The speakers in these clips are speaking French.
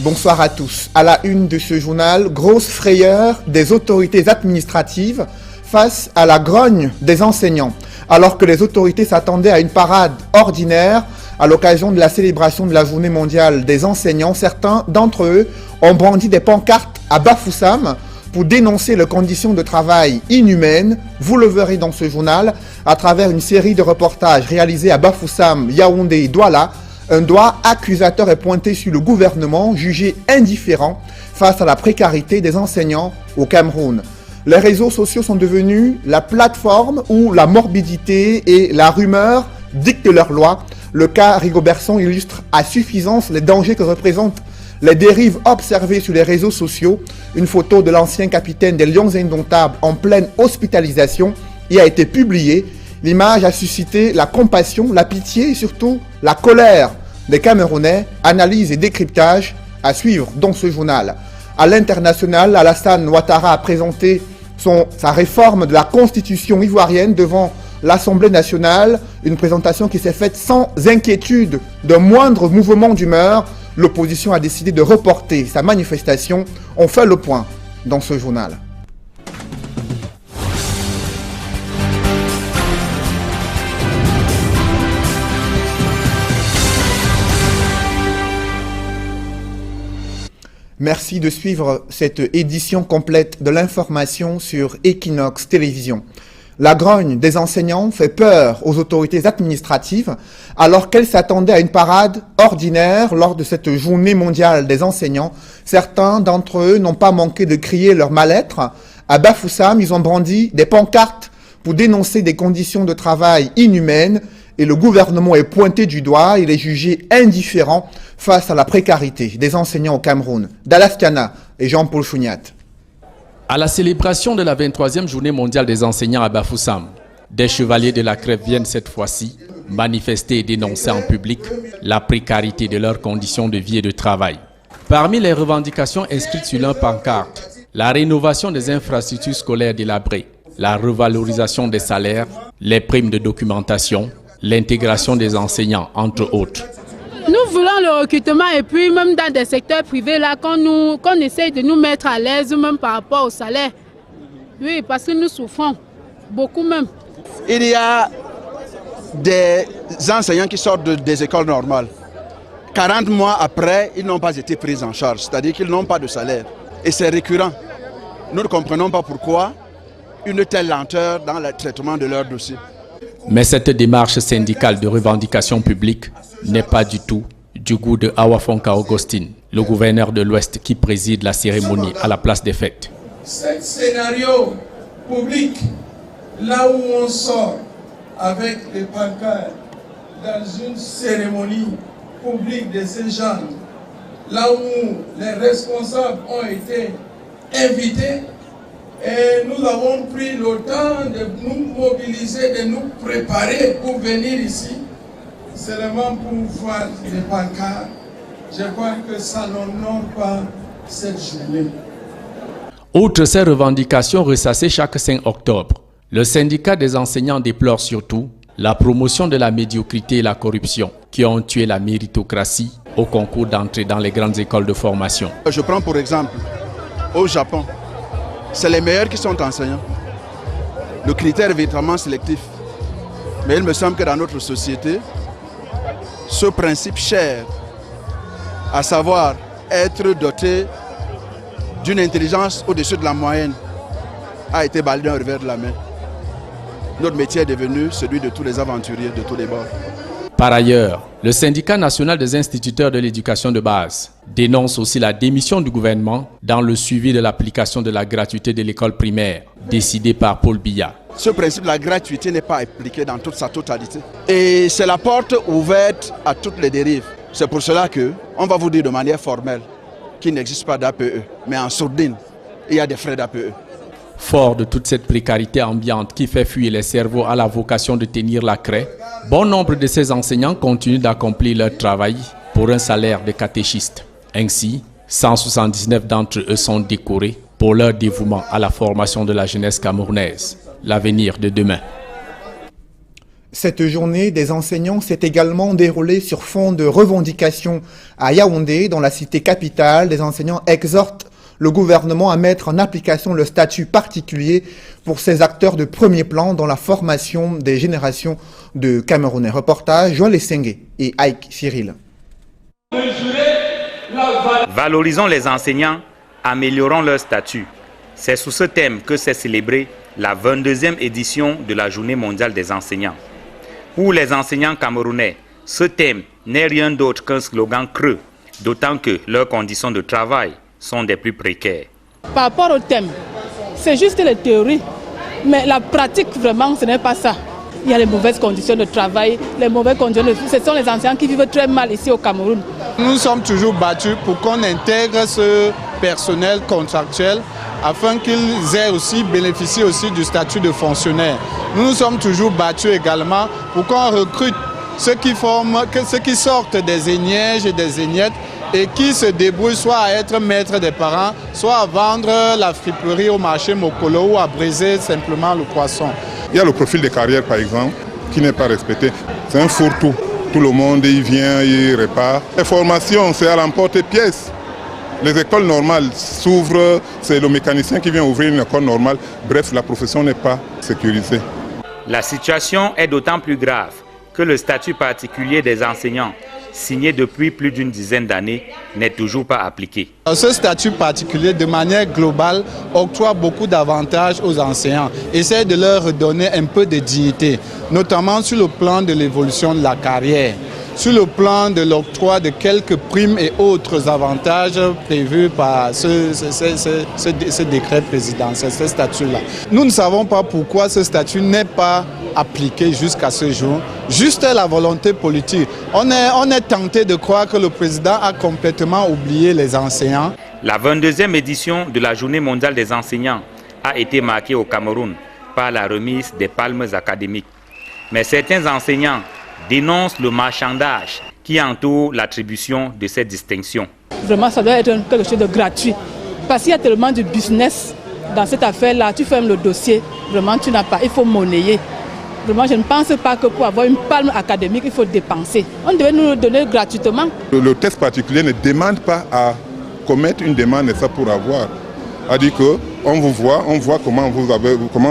Bonsoir à tous. À la une de ce journal, grosse frayeur des autorités administratives face à la grogne des enseignants. Alors que les autorités s'attendaient à une parade ordinaire à l'occasion de la célébration de la journée mondiale des enseignants, certains d'entre eux ont brandi des pancartes à Bafoussam pour dénoncer les conditions de travail inhumaines. Vous le verrez dans ce journal à travers une série de reportages réalisés à Bafoussam, Yaoundé et Douala. Un doigt accusateur est pointé sur le gouvernement jugé indifférent face à la précarité des enseignants au Cameroun. Les réseaux sociaux sont devenus la plateforme où la morbidité et la rumeur dictent leurs lois. Le cas Rigobertson illustre à suffisance les dangers que représentent les dérives observées sur les réseaux sociaux. Une photo de l'ancien capitaine des Lions Indomptables en pleine hospitalisation y a été publiée. L'image a suscité la compassion, la pitié et surtout la colère des Camerounais. Analyse et décryptage à suivre dans ce journal. À l'international, Alassane Ouattara a présenté sa réforme de la constitution ivoirienne devant l'Assemblée nationale. Une présentation qui s'est faite sans inquiétude d'un moindre mouvement d'humeur. L'opposition a décidé de reporter sa manifestation. On fait le point dans ce journal. Merci de suivre cette édition complète de l'information sur Equinox Télévision. La grogne des enseignants fait peur aux autorités administratives alors qu'elles s'attendaient à une parade ordinaire lors de cette journée mondiale des enseignants. Certains d'entre eux n'ont pas manqué de crier leur mal-être. À Bafoussam, ils ont brandi des pancartes pour dénoncer des conditions de travail inhumaines et le gouvernement est pointé du doigt. Il est jugé indifférent face à la précarité des enseignants au Cameroun. Dallas Kana et Jean-Paul Chouniat. À la célébration de la 23e journée mondiale des enseignants à Bafoussam, des chevaliers de la crève viennent cette fois-ci manifester et dénoncer en public la précarité de leurs conditions de vie et de travail. Parmi les revendications inscrites sur leur pancarte, la rénovation des infrastructures scolaires délabrées, la revalorisation des salaires, les primes de documentation, l'intégration des enseignants, entre autres. Nous voulons le recrutement et puis même dans des secteurs privés là qu'on essaye de nous mettre à l'aise même par rapport au salaire. Oui, parce que nous souffrons beaucoup même. Il y a des enseignants qui sortent des écoles normales. 40 mois après, ils n'ont pas été pris en charge, c'est-à-dire qu'ils n'ont pas de salaire. Et c'est récurrent. Nous ne comprenons pas pourquoi une telle lenteur dans le traitement de leurs dossiers. Mais cette démarche syndicale de revendication publique n'est pas du tout du goût de Awafonka Augustine, le gouverneur de l'Ouest qui préside la cérémonie à la place des fêtes. Ce scénario public, là où on sort avec les pancartes dans une cérémonie publique de ce genre, là où les responsables ont été invités, et nous avons pris le temps de nous mobiliser, de nous préparer pour venir ici, seulement pour voir les pancartes. Je crois que ça n'honore pas cette journée. Outre ces revendications ressassées chaque 5 octobre, le syndicat des enseignants déplore surtout la promotion de la médiocrité et la corruption qui ont tué la méritocratie au concours d'entrée dans les grandes écoles de formation. Je prends pour exemple, au Japon, c'est les meilleurs qui sont enseignants. Le critère est véritablement sélectif. Mais il me semble que dans notre société, ce principe cher, à savoir être doté d'une intelligence au-dessus de la moyenne, a été balayé d'un revers de la main. Notre métier est devenu celui de tous les aventuriers de tous les bords. Par ailleurs, le syndicat national des instituteurs de l'éducation de base dénonce aussi la démission du gouvernement dans le suivi de l'application de la gratuité de l'école primaire, décidée par Paul Biya. Ce principe de la gratuité n'est pas appliqué dans toute sa totalité. Et c'est la porte ouverte à toutes les dérives. C'est pour cela qu'on va vous dire de manière formelle qu'il n'existe pas d'APE, mais en sourdine, il y a des frais d'APE. Fort de toute cette précarité ambiante qui fait fuir les cerveaux à la vocation de tenir la craie, bon nombre de ces enseignants continuent d'accomplir leur travail pour un salaire de catéchiste. Ainsi, 179 d'entre eux sont décorés pour leur dévouement à la formation de la jeunesse camerounaise, l'avenir de demain. Cette journée des enseignants s'est également déroulée sur fond de revendications à Yaoundé, dans la cité capitale. Les enseignants exhortent le gouvernement à mettre en application le statut particulier pour ces acteurs de premier plan dans la formation des générations de Camerounais. Reportage Joël Essengue et Ike Cyril. Valorisons les enseignants, améliorons leur statut. C'est sous ce thème que s'est célébrée la 22e édition de la Journée mondiale des enseignants. Pour les enseignants camerounais, ce thème n'est rien d'autre qu'un slogan creux, d'autant que leurs conditions de travail sont des plus précaires. Par rapport au thème, c'est juste les théories, mais la pratique vraiment ce n'est pas ça. Il y a les mauvaises conditions de travail, les mauvaises conditions de vie. Ce sont les enseignants qui vivent très mal ici au Cameroun. Nous sommes toujours battus pour qu'on intègre ce personnel contractuel afin qu'ils aient aussi bénéficié aussi du statut de fonctionnaire. Nous nous sommes toujours battus également pour qu'on recrute ceux qui sortent des énièges et des éniettes et qui se débrouillent soit à être maîtres des parents, soit à vendre la friperie au marché Mokolo ou à briser simplement le poisson. Il y a le profil de carrière par exemple qui n'est pas respecté. C'est un fourre-tout. Tout le monde y vient, y repart. Les formations, c'est à l'emporte-pièce. Les écoles normales s'ouvrent, c'est le mécanicien qui vient ouvrir une école normale. Bref, la profession n'est pas sécurisée. La situation est d'autant plus grave que le statut particulier des enseignants, signé depuis plus d'une dizaine d'années, n'est toujours pas appliqué. Ce statut particulier, de manière globale, octroie beaucoup d'avantages aux enseignants, essaie de leur redonner un peu de dignité, notamment sur le plan de l'évolution de la carrière, sur le plan de l'octroi de quelques primes et autres avantages prévus par ce décret présidentiel, ce statut-là. Nous ne savons pas pourquoi ce statut n'est pas appliqué jusqu'à ce jour, juste la volonté politique. On est tenté de croire que le président a complètement oublié les enseignants. La 22e édition de la Journée mondiale des enseignants a été marquée au Cameroun par la remise des palmes académiques. Mais certains enseignants dénoncent le marchandage qui entoure l'attribution de ces distinctions. Vraiment, ça doit être quelque chose de gratuit. Parce qu'il y a tellement de business dans cette affaire-là. Tu fermes le dossier, vraiment tu n'as pas, il faut monnayer. Vraiment, je ne pense pas que pour avoir une palme académique, il faut dépenser. On devait nous le donner gratuitement. Le test particulier ne demande pas à commettre une demande et ça pour avoir. C'est-à-dire qu'on vous voit, on voit comment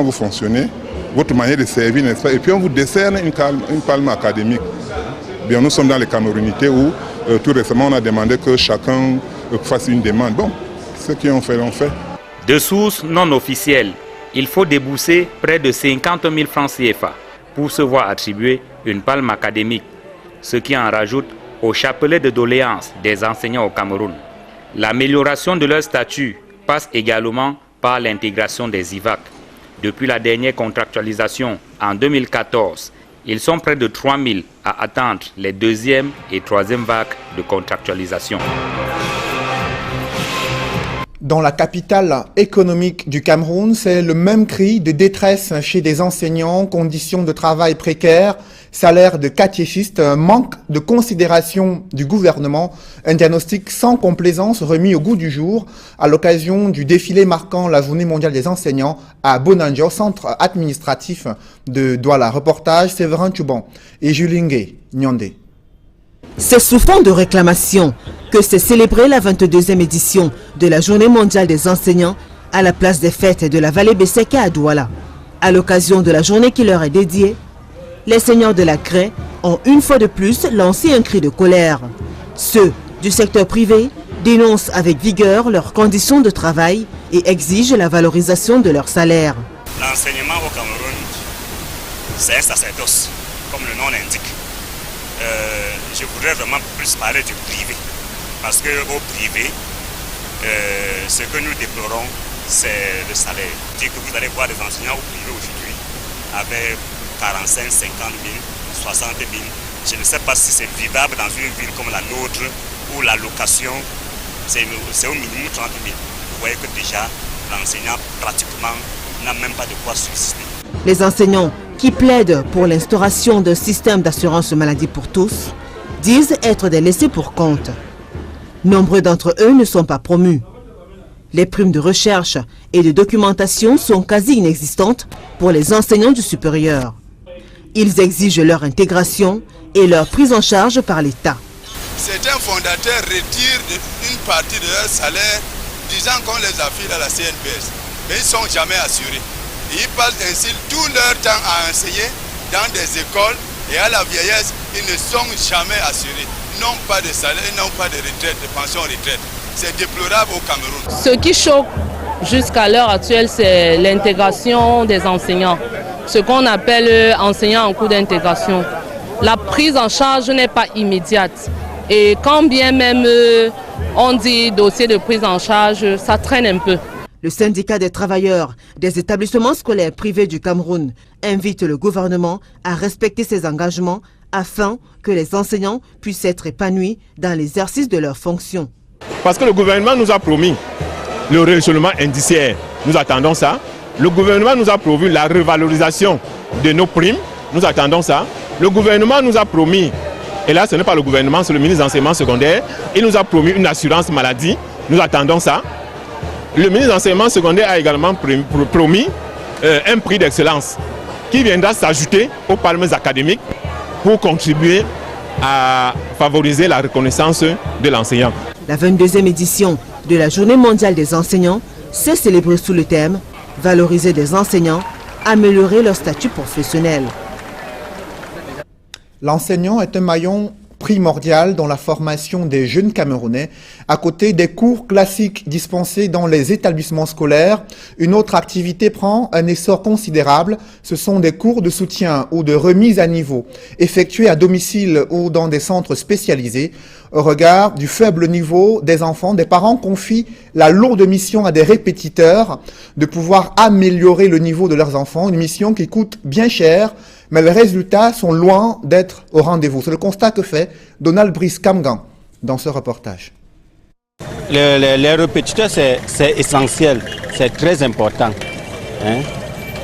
vous fonctionnez, votre manière de servir, n'est-ce pas? Et puis on vous décerne une palme académique. Bien, nous sommes dans les Camerounités où tout récemment on a demandé que chacun fasse une demande. Bon, ceux qui ont fait l'ont fait. De sources non officielles, il faut débourser près de 50 000 francs CFA pour se voir attribuer une palme académique, ce qui en rajoute au chapelet de doléances des enseignants au Cameroun. L'amélioration de leur statut passe également par l'intégration des IVAC. Depuis la dernière contractualisation en 2014, ils sont près de 3 000 à attendre les deuxième et troisième vagues de contractualisation. Dans la capitale économique du Cameroun, c'est le même cri de détresse chez des enseignants, conditions de travail précaires, salaire de catéchistes, manque de considération du gouvernement, un diagnostic sans complaisance remis au goût du jour à l'occasion du défilé marquant la Journée mondiale des enseignants à Bonanjo, centre administratif de Douala. Reportage Séverin Tchouban et Julingue Nyondé. C'est sous fond de réclamation que s'est célébrée la 22e édition de la Journée mondiale des enseignants à la place des fêtes de la vallée Besseka à Douala. À l'occasion de la journée qui leur est dédiée, les seigneurs de la CRE ont une fois de plus lancé un cri de colère. Ceux du secteur privé dénoncent avec vigueur leurs conditions de travail et exigent la valorisation de leur salaire. L'enseignement au Cameroun, c'est un sacerdoce, comme le nom l'indique. Je voudrais vraiment plus parler du privé, parce qu'au privé, ce que nous déplorons, c'est le salaire. Dès que vous allez voir des enseignants au privé aujourd'hui, avec 45, 50 000, 60 000, je ne sais pas si c'est vivable dans une ville comme la nôtre, où la location, c'est au minimum 30 000. Vous voyez que déjà, l'enseignant pratiquement n'a même pas de quoi subsister. Les enseignants qui plaident pour l'instauration d'un système d'assurance maladie pour tous disent être des laissés pour compte. Nombreux d'entre eux ne sont pas promus. Les primes de recherche et de documentation sont quasi inexistantes pour les enseignants du supérieur. Ils exigent leur intégration et leur prise en charge par l'État. Certains fondateurs retirent une partie de leur salaire disant qu'on les affile à la CNPS, mais ils ne sont jamais assurés. Et ils passent ainsi tout leur temps à enseigner dans des écoles et à la vieillesse, ils ne sont jamais assurés. Ils n'ont pas de salaire, ils n'ont pas de retraite, de pension retraite. C'est déplorable au Cameroun. Ce qui choque jusqu'à l'heure actuelle, c'est l'intégration des enseignants. Ce qu'on appelle enseignants en cours d'intégration. La prise en charge n'est pas immédiate. Et quand bien même on dit dossier de prise en charge, ça traîne un peu. Le syndicat des travailleurs des établissements scolaires privés du Cameroun invite le gouvernement à respecter ses engagements afin que les enseignants puissent être épanouis dans l'exercice de leurs fonctions. Parce que le gouvernement nous a promis le rééchelonnement indiciaire. Nous attendons ça. Le gouvernement nous a promis la revalorisation de nos primes. Nous attendons ça. Le gouvernement nous a promis, et là ce n'est pas le gouvernement, c'est le ministre de l'enseignement secondaire, il nous a promis une assurance maladie. Nous attendons ça. Le ministre de l'enseignement secondaire a également promis un prix d'excellence qui viendra s'ajouter aux palmes académiques pour contribuer à favoriser la reconnaissance de l'enseignant. La 22e édition de la Journée mondiale des enseignants s'est célébrée sous le thème « Valoriser des enseignants, améliorer leur statut professionnel ». L'enseignant est un maillon primordial dans la formation des jeunes Camerounais. À côté des cours classiques dispensés dans les établissements scolaires, une autre activité prend un essor considérable. Ce sont des cours de soutien ou de remise à niveau, effectués à domicile ou dans des centres spécialisés. Au regard du faible niveau des enfants, des parents confient la lourde mission à des répétiteurs de pouvoir améliorer le niveau de leurs enfants, une mission qui coûte bien cher, mais les résultats sont loin d'être au rendez-vous. C'est le constat que fait Donald Brice Kamgan dans ce reportage. Les répétiteurs, c'est essentiel, c'est très important.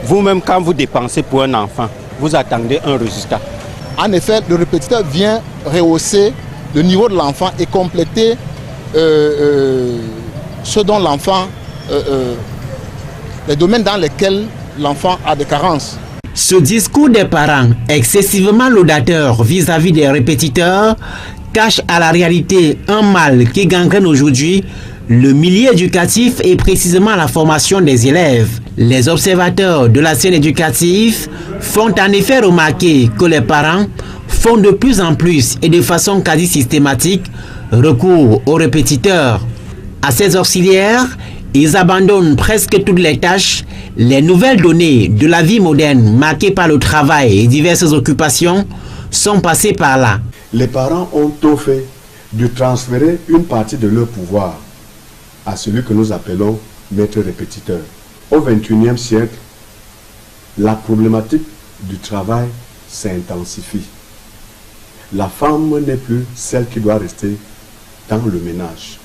Vous-même, quand vous dépensez pour un enfant, vous attendez un résultat. En effet, le répétiteur vient rehausser le niveau de l'enfant et compléter ce dont l'enfant, les domaines dans lesquels l'enfant a des carences. Ce discours des parents excessivement laudateur vis-à-vis des répétiteurs cache à la réalité un mal qui gangrène aujourd'hui le milieu éducatif et précisément la formation des élèves. Les observateurs de la scène éducative font en effet remarquer que les parents font de plus en plus et de façon quasi systématique recours aux répétiteurs. À ces auxiliaires, ils abandonnent presque toutes les tâches. Les nouvelles données de la vie moderne marquée par le travail et diverses occupations sont passées par là. Les parents ont tout fait de transférer une partie de leur pouvoir à celui que nous appelons maître répétiteur. Au XXIe siècle, la problématique du travail s'intensifie. La femme n'est plus celle qui doit rester dans le ménage.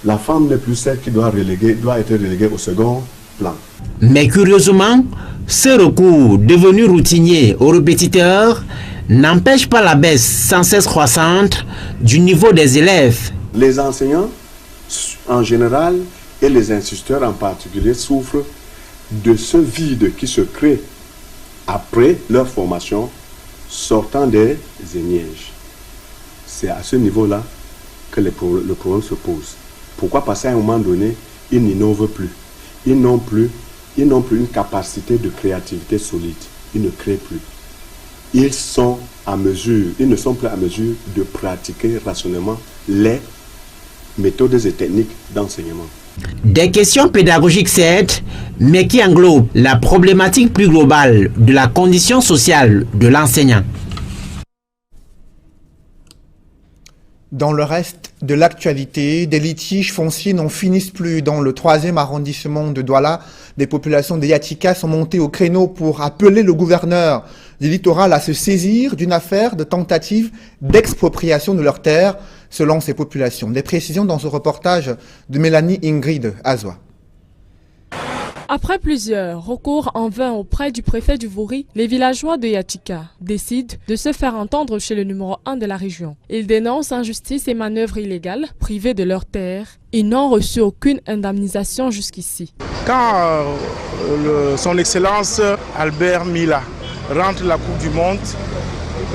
La femme n'est plus celle qui doit être reléguée au second plan. Mais curieusement, ce recours devenu routinier aux répétiteurs n'empêche pas la baisse sans cesse croissante du niveau des élèves. Les enseignants en général et les instituteurs en particulier souffrent de ce vide qui se crée après leur formation sortant des ENIEJ. C'est à ce niveau-là que le problème se pose. Pourquoi? Parce qu'à un moment donné, ils n'innovent plus. Ils n'ont plus une capacité de créativité solide. Ils ne créent plus. Ils ne sont plus à mesure de pratiquer rationnellement les méthodes et techniques d'enseignement. Des questions pédagogiques certes, mais qui englobent la problématique plus globale de la condition sociale de l'enseignant. Dans le reste de l'actualité, des litiges fonciers n'en finissent plus. Dans le 3e arrondissement de Douala, des populations des Yatika sont montées au créneau pour appeler le gouverneur du littoral à se saisir d'une affaire de tentative d'expropriation de leurs terres selon ces populations. Des précisions dans ce reportage de Mélanie Ingrid Azwa. Après plusieurs recours en vain auprès du préfet du Vouri, les villageois de Yatika décident de se faire entendre chez le numéro 1 de la région. Ils dénoncent injustice et manœuvres illégales, privés de leurs terres. Ils n'ont reçu aucune indemnisation jusqu'ici. Quand son Excellence Albert Mila rentre la Coupe du Monde,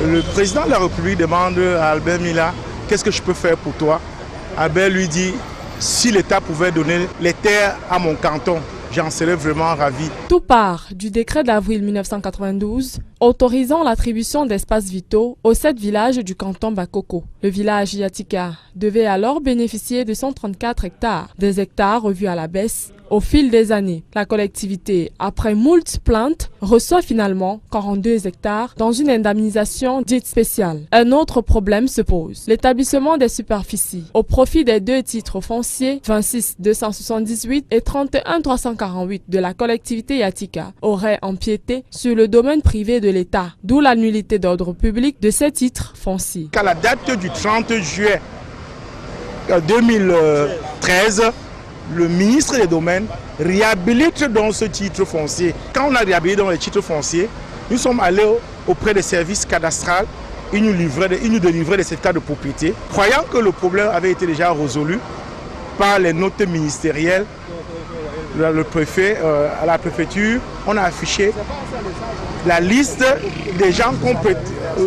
le président de la République demande à Albert Mila, qu'est-ce que je peux faire pour toi? Albert lui dit, si l'État pouvait donner les terres à mon canton, j'en serais vraiment ravi. Tout part du décret d'avril 1992 autorisant l'attribution d'espaces vitaux aux 7 villages du canton Bakoko. Le village Yatika devait alors bénéficier de 134 hectares, des hectares revus à la baisse au fil des années. La collectivité, après moult plaintes, reçoit finalement 42 hectares dans une indemnisation dite spéciale. Un autre problème se pose. L'établissement des superficies au profit des 2 titres fonciers 26 278 et 31 348 de la collectivité Yatika aurait empiété sur le domaine privé de l'État, d'où la nullité d'ordre public de ces titres fonciers. À la date du 30 juillet 2013, le ministre des Domaines réhabilite dans ce titre foncier. Quand on a réhabilité dans les titres fonciers, nous sommes allés auprès des services cadastrales, ils nous délivraient des certificats de propriété. Croyant que le problème avait été déjà résolu par les notes ministérielles, le préfet, à la préfecture, on a affiché la liste des gens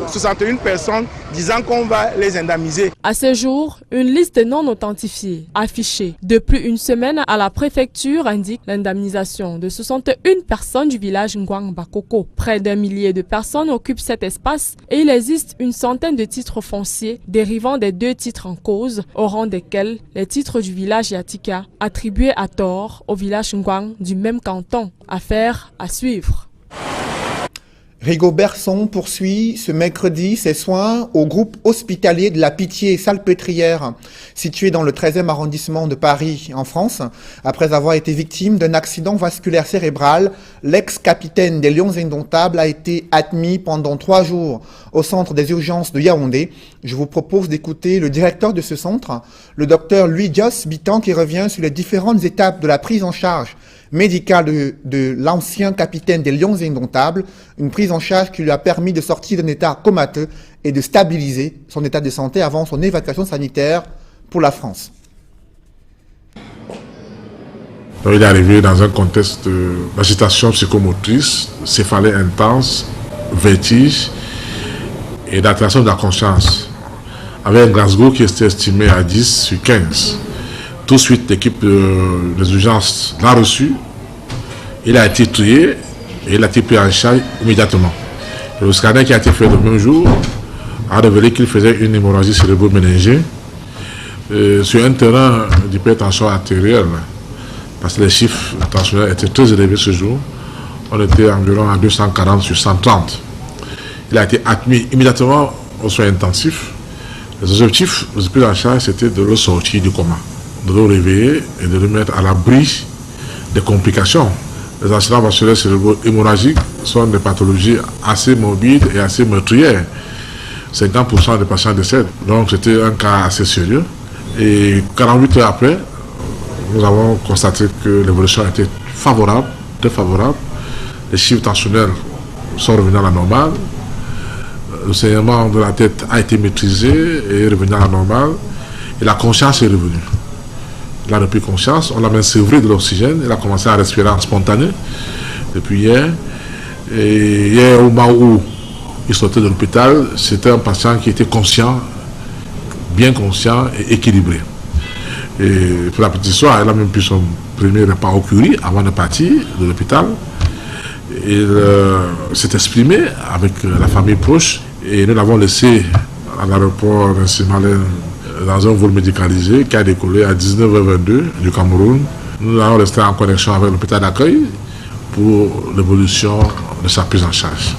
61 personnes disant qu'on va les indemniser. À ce jour, une liste non authentifiée, affichée depuis une semaine à la préfecture, indique l'indemnisation de 61 personnes du village Ngwang Bakoko. Près d'1 millier de personnes occupent cet espace et il existe une centaine de titres fonciers dérivant des 2 titres en cause, au rang desquels les titres du village Yatika, attribués à tort au village Ngwang du même canton. Affaire à suivre. Rigobert Song poursuit ce mercredi ses soins au groupe hospitalier de la Pitié-Salpêtrière, situé dans le 13e arrondissement de Paris, en France. Après avoir été victime d'un accident vasculaire cérébral, l'ex-capitaine des Lions Indomptables a été admis pendant 3 jours au centre des urgences de Yaoundé. Je vous propose d'écouter le directeur de ce centre, le docteur Louis Dios Bitan, qui revient sur les différentes étapes de la prise en charge médicale de l'ancien capitaine des Lions Indomptables, une prise en charge qui lui a permis de sortir d'un état comateux et de stabiliser son état de santé avant son évacuation sanitaire pour la France. Donc, il est arrivé dans un contexte d'agitation psychomotrice, céphalée intense, vertige et d'altération de la conscience, avec un Glasgow qui était estimé à 10 sur 15. Tout de suite, l'équipe des urgences l'a reçu, il a été trié et il a été pris en charge immédiatement. Et le scanner qui a été fait le même jour a révélé qu'il faisait une hémorragie cérébro-méningée sur un terrain d'hypertension artérielle, parce que les chiffres tensionnels étaient très élevés ce jour. On était environ à 240 sur 130. Il a été admis immédiatement aux soins intensifs. Les objectifs de prise en charge, c'était de le sortir du coma, de le réveiller et de le mettre à l'abri des complications. Les accidents vasculaires cérébro-hémorragiques sont des pathologies assez morbides et assez meurtrières. 50% des patients décèdent. Donc c'était un cas assez sérieux. Et 48 heures après, nous avons constaté que l'évolution était favorable, très favorable. Les chiffres tensionnels sont revenus à la normale. Le saignement de la tête a été maîtrisé et est revenu à la normale. Et la conscience est revenue. Il a repris conscience, on l'a même sévré de l'oxygène, il a commencé à respirer en spontané depuis hier. Et hier, au moment où il sortait de l'hôpital, c'était un patient qui était conscient, bien conscient et équilibré. Et pour la petite histoire, elle a même pris son premier repas au curry avant de partir de l'hôpital. Il s'est exprimé avec la famille proche et nous l'avons laissé à l'aéroport Saint-Malin dans un vol médicalisé qui a décollé à 19h22 du Cameroun. Nous allons rester en connexion avec l'hôpital d'accueil pour l'évolution de sa prise en charge.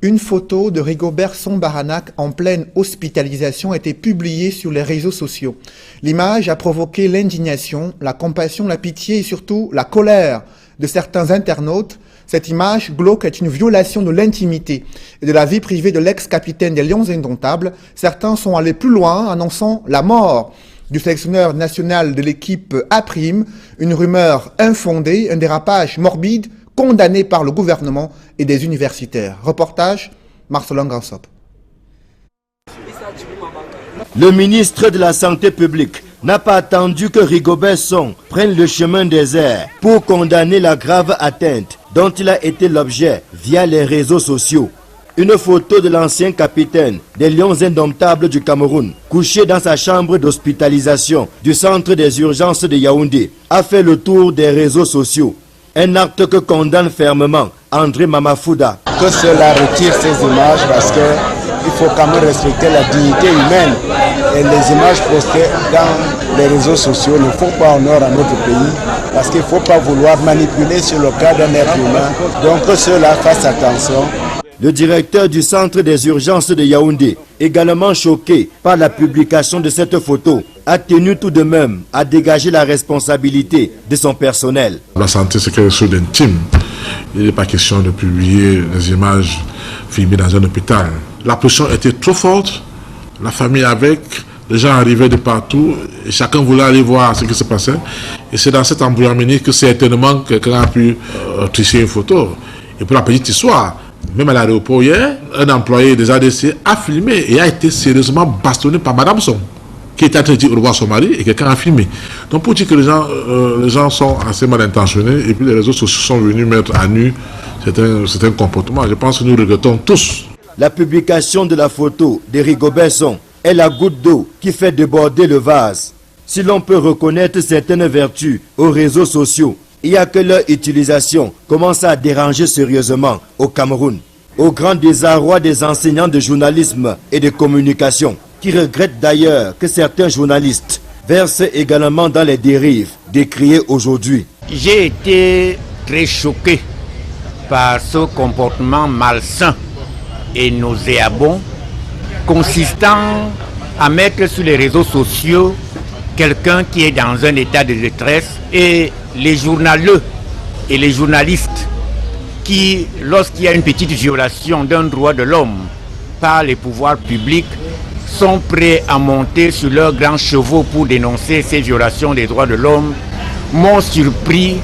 Une photo de Rigobert Song Baranak en pleine hospitalisation a été publiée sur les réseaux sociaux. L'image a provoqué l'indignation, la compassion, la pitié et surtout la colère de certains internautes. Cette image glauque est une violation de l'intimité et de la vie privée de l'ex-capitaine des Lions Indomptables. Certains sont allés plus loin, annonçant la mort du sélectionneur national de l'équipe A', une rumeur infondée, un dérapage morbide, condamné par le gouvernement et des universitaires. Reportage, Marcelin Gansop. Le ministre de la Santé publique n'a pas attendu que Rigobert Song prenne le chemin des airs pour condamner la grave atteinte dont il a été l'objet via les réseaux sociaux. Une photo de l'ancien capitaine des Lions indomptables du Cameroun, couché dans sa chambre d'hospitalisation du centre des urgences de Yaoundé, a fait le tour des réseaux sociaux. Un acte que condamne fermement André Mamafouda. Que cela retire ces images parce qu'il faut quand même respecter la dignité humaine. Et les images postées dans les réseaux sociaux ne font pas honneur à notre pays parce qu'il ne faut pas vouloir manipuler sur le cas d'un être humain. Donc que cela fasse attention. Le directeur du centre des urgences de Yaoundé, également choqué par la publication de cette photo, a tenu tout de même à dégager la responsabilité de son personnel. La santé, c'est quelque chose d'intime. Il n'est pas question de publier des images filmées dans un hôpital. La pression était trop forte, la famille avec, les gens arrivaient de partout, et chacun voulait aller voir ce qui se passait. Et c'est dans cette embrouillamini que certainement quelqu'un a pu tricher une photo. Et pour la petite histoire, même à l'aéroport hier, un employé des ADC a filmé et a été sérieusement bastonné par Madame Son, qui était en train de dire au revoir à son mari et quelqu'un a filmé. Donc pour dire que les gens sont assez mal intentionnés et puis les réseaux sociaux sont venus mettre à nu certains comportements. Je pense que nous regrettons tous. La publication de la photo de Rigobert Song est la goutte d'eau qui fait déborder le vase. Si l'on peut reconnaître certaines vertus aux réseaux sociaux, il n'y a que leur utilisation commence à déranger sérieusement au Cameroun. Au grand désarroi des enseignants de journalisme et de communication, qui regrettent d'ailleurs que certains journalistes versent également dans les dérives décriées aujourd'hui. J'ai été très choqué par ce comportement malsain et nauséabond consistant à mettre sur les réseaux sociaux quelqu'un qui est dans un état de détresse et les journaleux et les journalistes qui, lorsqu'il y a une petite violation d'un droit de l'homme par les pouvoirs publics, sont prêts à monter sur leurs grands chevaux pour dénoncer ces violations des droits de l'homme, m'ont surpris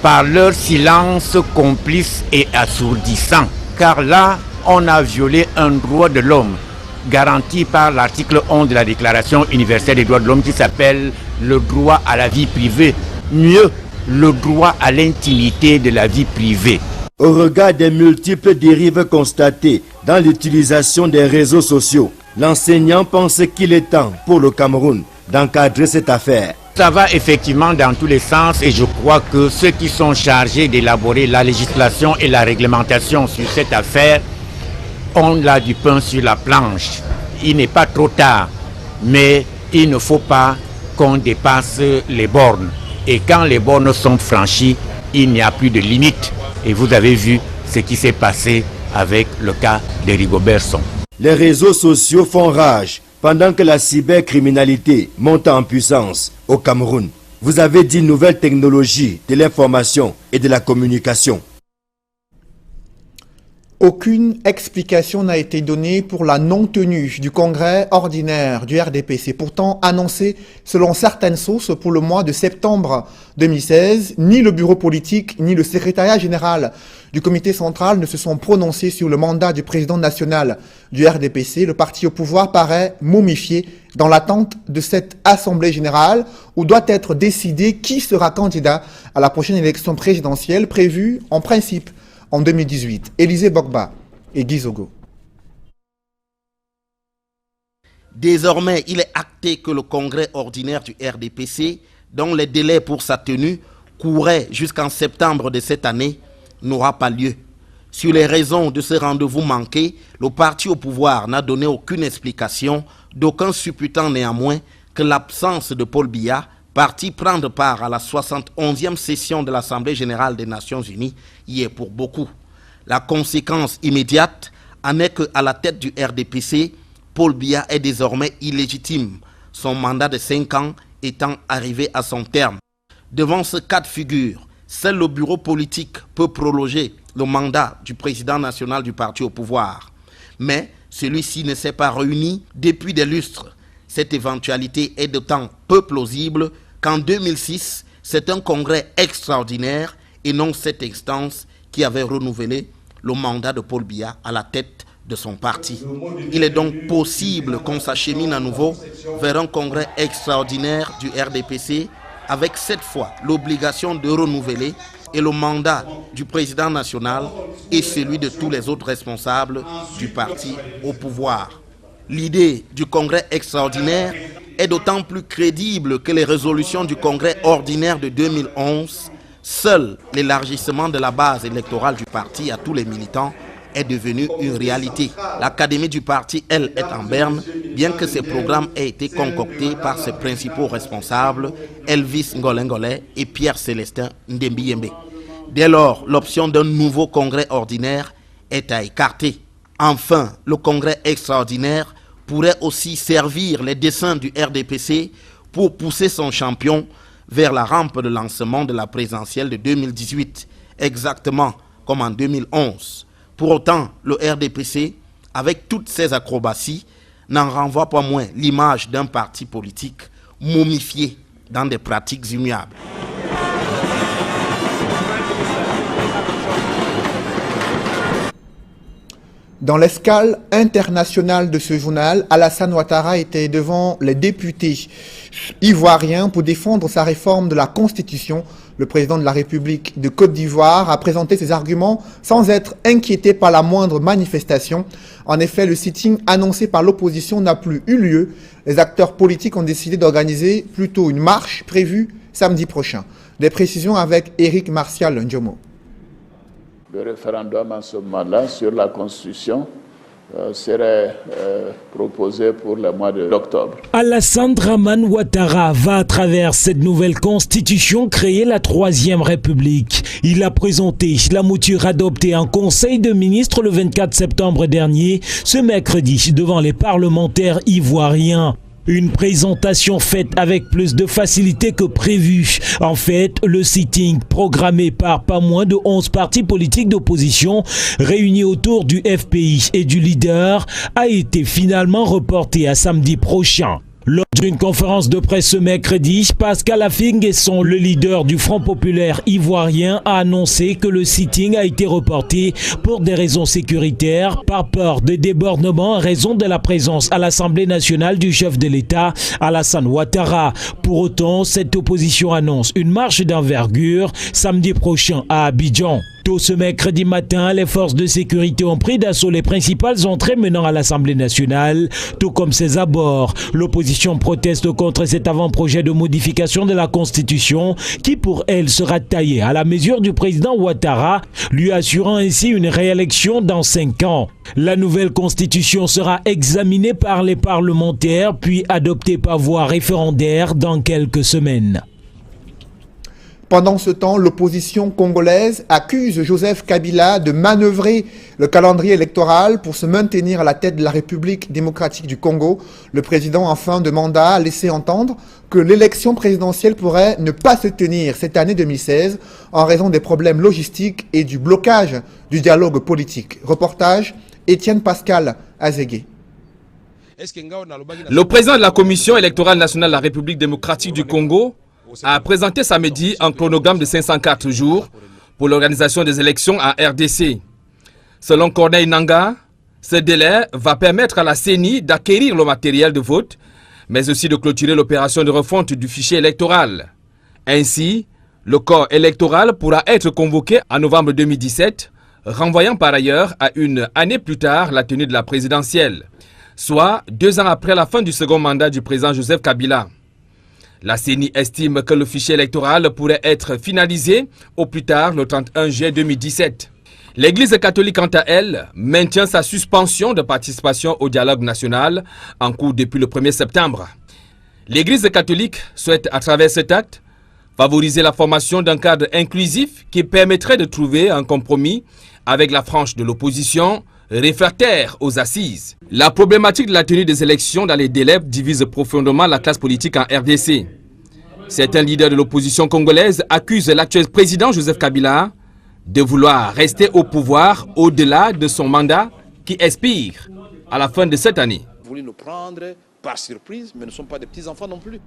par leur silence complice et assourdissant. Car là, on a violé un droit de l'homme garanti par l'article 11 de la Déclaration universelle des droits de l'homme qui s'appelle le droit à la vie privée. Mieux, le droit à l'intimité de la vie privée. Au regard des multiples dérives constatées dans l'utilisation des réseaux sociaux, l'enseignant pense qu'il est temps pour le Cameroun d'encadrer cette affaire. Ça va effectivement dans tous les sens et je crois que ceux qui sont chargés d'élaborer la législation et la réglementation sur cette affaire ont là du pain sur la planche. Il n'est pas trop tard, mais il ne faut pas qu'on dépasse les bornes. Et quand les bornes sont franchies, il n'y a plus de limite. Et vous avez vu ce qui s'est passé avec le cas de Rigobert Song. Les réseaux sociaux font rage pendant que la cybercriminalité monte en puissance au Cameroun. Vous avez dit nouvelles technologies de l'information et de la communication. Aucune explication n'a été donnée pour la non-tenue du congrès ordinaire du RDPC, pourtant annoncé selon certaines sources pour le mois de septembre 2016. Ni le bureau politique, ni le secrétariat général du comité central ne se sont prononcés sur le mandat du président national du RDPC. Le parti au pouvoir paraît momifié dans l'attente de cette assemblée générale où doit être décidé qui sera candidat à la prochaine élection présidentielle prévue en principe en 2018, Élisée Bogba et Guy Zogo. Désormais, il est acté que le congrès ordinaire du RDPC, dont les délais pour sa tenue couraient jusqu'en septembre de cette année, n'aura pas lieu. Sur les raisons de ce rendez-vous manqué, le parti au pouvoir n'a donné aucune explication, d'aucun supputant néanmoins que l'absence de Paul Biya, parti prendre part à la 71e session de l'Assemblée générale des Nations unies, y est pour beaucoup. La conséquence immédiate en est qu'à la tête du RDPC, Paul Biya est désormais illégitime, son mandat de 5 ans étant arrivé à son terme. Devant ce cas de figure, seul le bureau politique peut prolonger le mandat du président national du parti au pouvoir. Mais celui-ci ne s'est pas réuni depuis des lustres. Cette éventualité est d'autant peu plausible qu'en 2006, c'est un congrès extraordinaire et non cette instance qui avait renouvelé le mandat de Paul Biya à la tête de son parti. Il est donc possible qu'on s'achemine à nouveau vers un congrès extraordinaire du RDPC avec cette fois l'obligation de renouveler et le mandat du président national et celui de tous les autres responsables du parti au pouvoir. L'idée du congrès extraordinaire est d'autant plus crédible que les résolutions du congrès ordinaire de 2011, seul l'élargissement de la base électorale du parti à tous les militants est devenu une réalité. L'Académie du parti, elle, est en berne, bien que ces programmes aient été concoctés par ses principaux responsables, Elvis Ngolengole et Pierre-Célestin Ndembiyembe. Dès lors, l'option d'un nouveau congrès ordinaire est à écarter. Enfin, le congrès extraordinaire pourrait aussi servir les desseins du RDPC pour pousser son champion vers la rampe de lancement de la présidentielle de 2018, exactement comme en 2011. Pour autant, le RDPC, avec toutes ses acrobaties, n'en renvoie pas moins l'image d'un parti politique momifié dans des pratiques immuables. Dans l'escale internationale de ce journal, Alassane Ouattara était devant les députés ivoiriens pour défendre sa réforme de la Constitution. Le président de la République de Côte d'Ivoire a présenté ses arguments sans être inquiété par la moindre manifestation. En effet, le sitting annoncé par l'opposition n'a plus eu lieu. Les acteurs politiques ont décidé d'organiser plutôt une marche prévue samedi prochain. Des précisions avec Éric Martial Ndjomo. Le référendum en ce moment-là sur la Constitution serait proposé pour le mois d'octobre. Alassane Dramane Ouattara va à travers cette nouvelle constitution créer la Troisième République. Il a présenté la mouture adoptée en Conseil de ministres le 24 septembre dernier, ce mercredi, devant les parlementaires ivoiriens. Une présentation faite avec plus de facilité que prévu. En fait, le sitting programmé par pas moins de 11 partis politiques d'opposition réunis autour du FPI et du leader a été finalement reporté à samedi prochain. Lors d'une conférence de presse ce mercredi, Pascal Affi N'Guesson, le leader du Front populaire ivoirien, a annoncé que le sitting a été reporté pour des raisons sécuritaires, par peur de débordement en raison de la présence à l'Assemblée nationale du chef de l'État, Alassane Ouattara. Pour autant, cette opposition annonce une marche d'envergure samedi prochain à Abidjan. Tôt ce mercredi matin, les forces de sécurité ont pris d'assaut les principales entrées menant à l'Assemblée nationale, tout comme ses abords. L'opposition proteste contre cet avant-projet de modification de la Constitution qui, pour elle, sera taillé à la mesure du président Ouattara, lui assurant ainsi une réélection dans 5 ans. La nouvelle Constitution sera examinée par les parlementaires puis adoptée par voie référendaire dans quelques semaines. Pendant ce temps, l'opposition congolaise accuse Joseph Kabila de manœuvrer le calendrier électoral pour se maintenir à la tête de la République démocratique du Congo. Le président en fin de mandat a laissé entendre que l'élection présidentielle pourrait ne pas se tenir cette année 2016 en raison des problèmes logistiques et du blocage du dialogue politique. Reportage Étienne Pascal Azégué. Le président de la Commission électorale nationale de la République démocratique du Congo a présenté samedi un chronogramme de 504 jours pour l'organisation des élections à RDC. Selon Corneille Nangaa, ce délai va permettre à la CENI d'acquérir le matériel de vote, mais aussi de clôturer l'opération de refonte du fichier électoral. Ainsi, le corps électoral pourra être convoqué en novembre 2017, renvoyant par ailleurs à une année plus tard la tenue de la présidentielle, soit 2 ans après la fin du second mandat du président Joseph Kabila. La CENI estime que le fichier électoral pourrait être finalisé au plus tard le 31 juillet 2017. L'Église catholique, quant à elle, maintient sa suspension de participation au dialogue national en cours depuis le 1er septembre. L'Église catholique souhaite, à travers cet acte, favoriser la formation d'un cadre inclusif qui permettrait de trouver un compromis avec la frange de l'opposition réfractaire aux assises. La problématique de la tenue des élections dans les délais divise profondément la classe politique en RDC. Certains leaders de l'opposition congolaise accusent l'actuel président Joseph Kabila de vouloir rester au pouvoir au-delà de son mandat qui expire à la fin de cette année. Vous voulez nous prendre par surprise, mais nous ne sommes pas des petits-enfants non plus.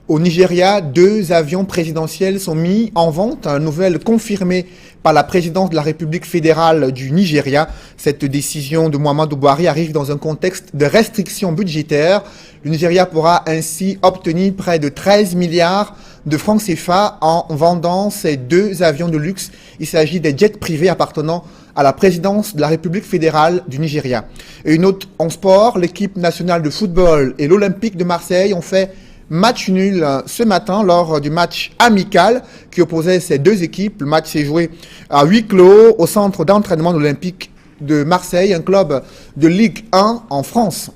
Au Nigeria, 2 avions présidentiels sont mis en vente, une nouvelle confirmée par la présidence de la République fédérale du Nigeria. Cette décision de Muhammadu Buhari arrive dans un contexte de restrictions budgétaires. Le Nigeria pourra ainsi obtenir près de 13 milliards de francs CFA en vendant ces 2 avions de luxe. Il s'agit des jets privés appartenant à la présidence de la République fédérale du Nigeria. Et une autre en sport, l'équipe nationale de football et l'Olympique de Marseille ont fait match nul ce matin lors du match amical qui opposait ces 2 équipes. Le match s'est joué à huis clos au centre d'entraînement de l'Olympique de Marseille, un club de Ligue 1 en France.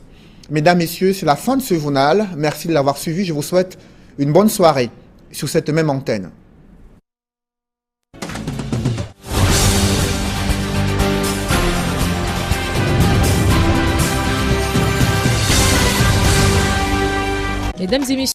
Mesdames, Messieurs, c'est la fin de ce journal. Merci de l'avoir suivi. Je vous souhaite une bonne soirée sur cette même antenne. Mesdames et messieurs,